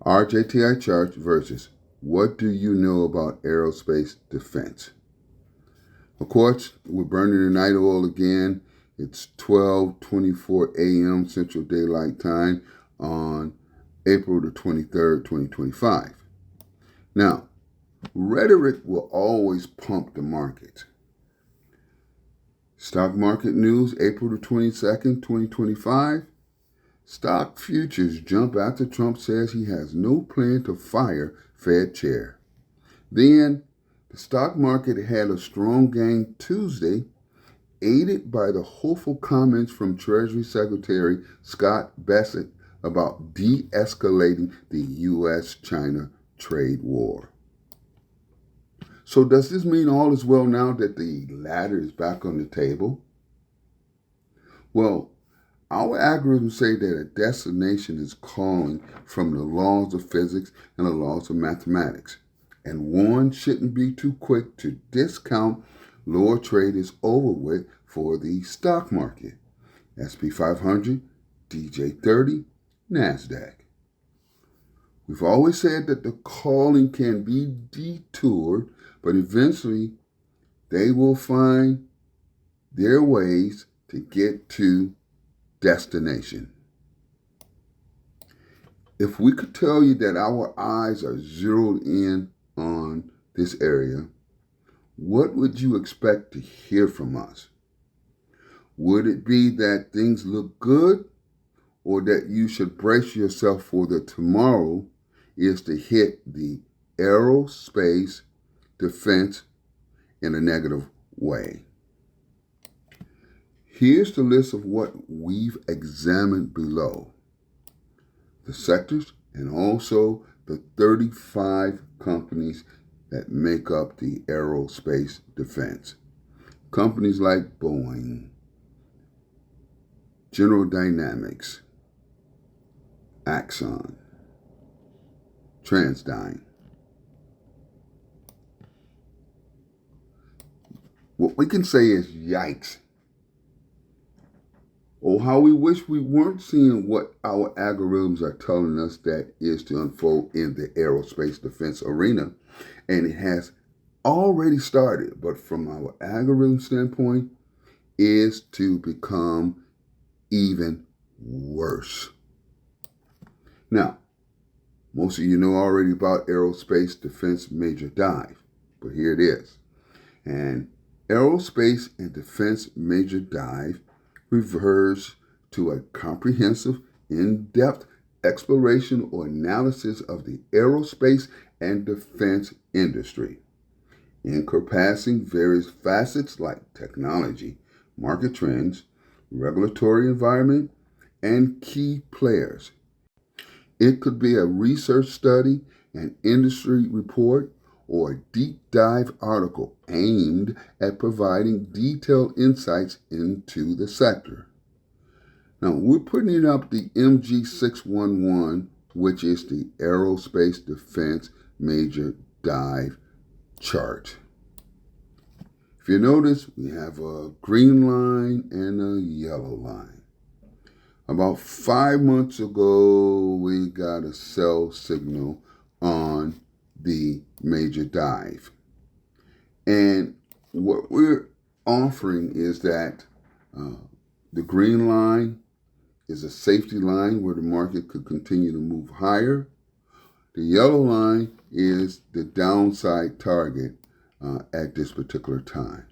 RJTI charts versus what do you know about aerospace defense? Of course, we're burning the night oil again. It's 12:24 a.m. Central Daylight Time on April the 23rd, 2025. Now, rhetoric will always pump the market. Stock market news, April the 22nd, 2025. Stock futures jump after Trump says he has no plan to fire Fed chair. Then, the stock market had a strong gain Tuesday, aided by the hopeful comments from Treasury Secretary Scott Bessent about de-escalating the U.S.-China trade war. So does this mean all is well now that the ladder is back on the table? Well, our algorithms say that a destination is calling from the laws of physics and the laws of mathematics, and one shouldn't be too quick to discount lower trade is over with for the stock market. SP 500, DJ 30, NASDAQ. We've always said that the calling can be detoured, but eventually they will find their ways to get to destination. If we could tell you that our eyes are zeroed in on this area, what would you expect to hear from us? Would it be that things look good, or that you should brace yourself for the tomorrow is to hit the aerospace defense in a negative way? Here's the list of what we've examined below. The sectors and also the 35 companies that make up the aerospace defense. Companies like Boeing, General Dynamics, Axon, TransDigm. What we can say is yikes. Oh, how we wish we weren't seeing what our algorithms are telling us that is to unfold in the aerospace defense arena. And it has already started, but from our algorithm standpoint, is to become even worse. Now, most of you know already about aerospace defense major dive, but here it is. And aerospace and defense major dive refers to a comprehensive, in-depth exploration or analysis of the aerospace and defense industry, encompassing various facets like technology, market trends, regulatory environment, and key players. It could be a research study, an industry report, or a deep dive article aimed at providing detailed insights into the sector. Now, we're putting up the MG611, which is the Aerospace Defense Major Dive chart. If you notice, we have a green line and a yellow line. About 5 months ago, we got a sell signal on the major dive. And what we're offering is that the green line is a safety line where the market could continue to move higher. The yellow line is the downside target at this particular time.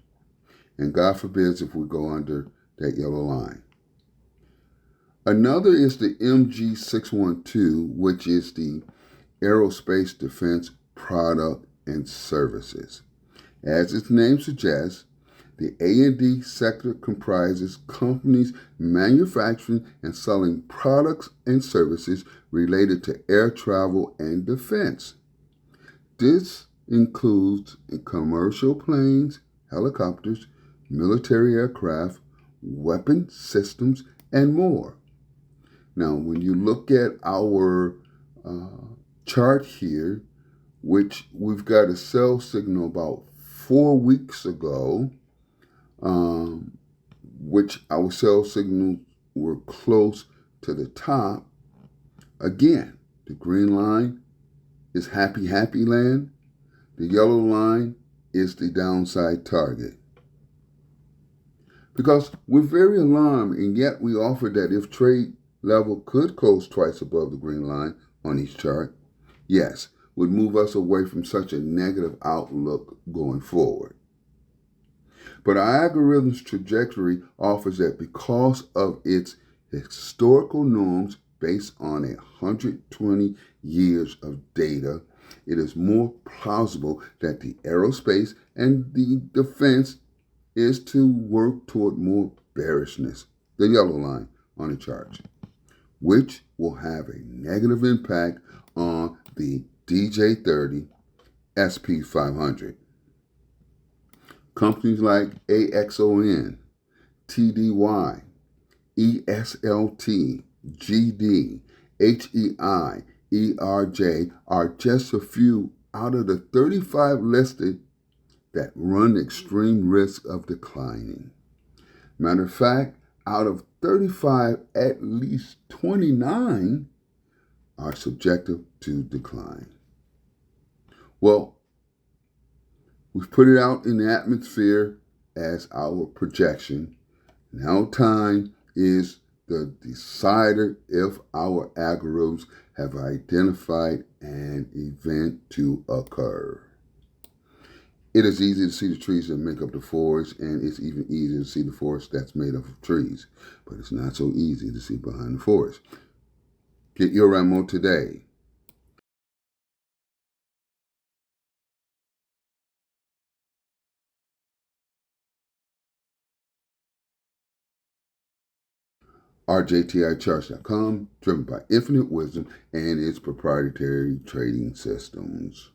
And God forbids if we go under that yellow line. Another is the MG612, which is the Aerospace Defense Product and Services. As its name suggests, the A&D sector comprises companies manufacturing and selling products and services related to air travel and defense. This includes commercial planes, helicopters, military aircraft, weapon systems, and more. Now, when you look at our chart here, which we've got a sell signal about 4 weeks ago, which our sell signals were close to the top. Again, The green line is happy, happy land. The yellow line is the downside target. Because we're very alarmed, and yet we offer that if trade level could close twice above the green line on each chart, yes, would move us away from such a negative outlook going forward. But our algorithm's trajectory offers that because of its historical norms based on 120 years of data, it is more plausible that the aerospace and the defense is to work toward more bearishness, the yellow line on the chart, which will have a negative impact on the DJ30 SP500. Companies like AXON, TDY, ESLT, GD, HEI, ERJ are just a few out of the 35 listed that run extreme risk of declining. Matter of fact, out of 35, at least 29 are subjective to decline. Well, we've put it out in the atmosphere as our projection. Now time is the decider if our algorithms have identified an event to occur. It is easy to see the trees that make up the forest, and it's even easier to see the forest that's made up of trees. But it's not so easy to see behind the forest. Get your ammo today. RJTICHARTS.com, driven by infinite wisdom and its proprietary trading systems.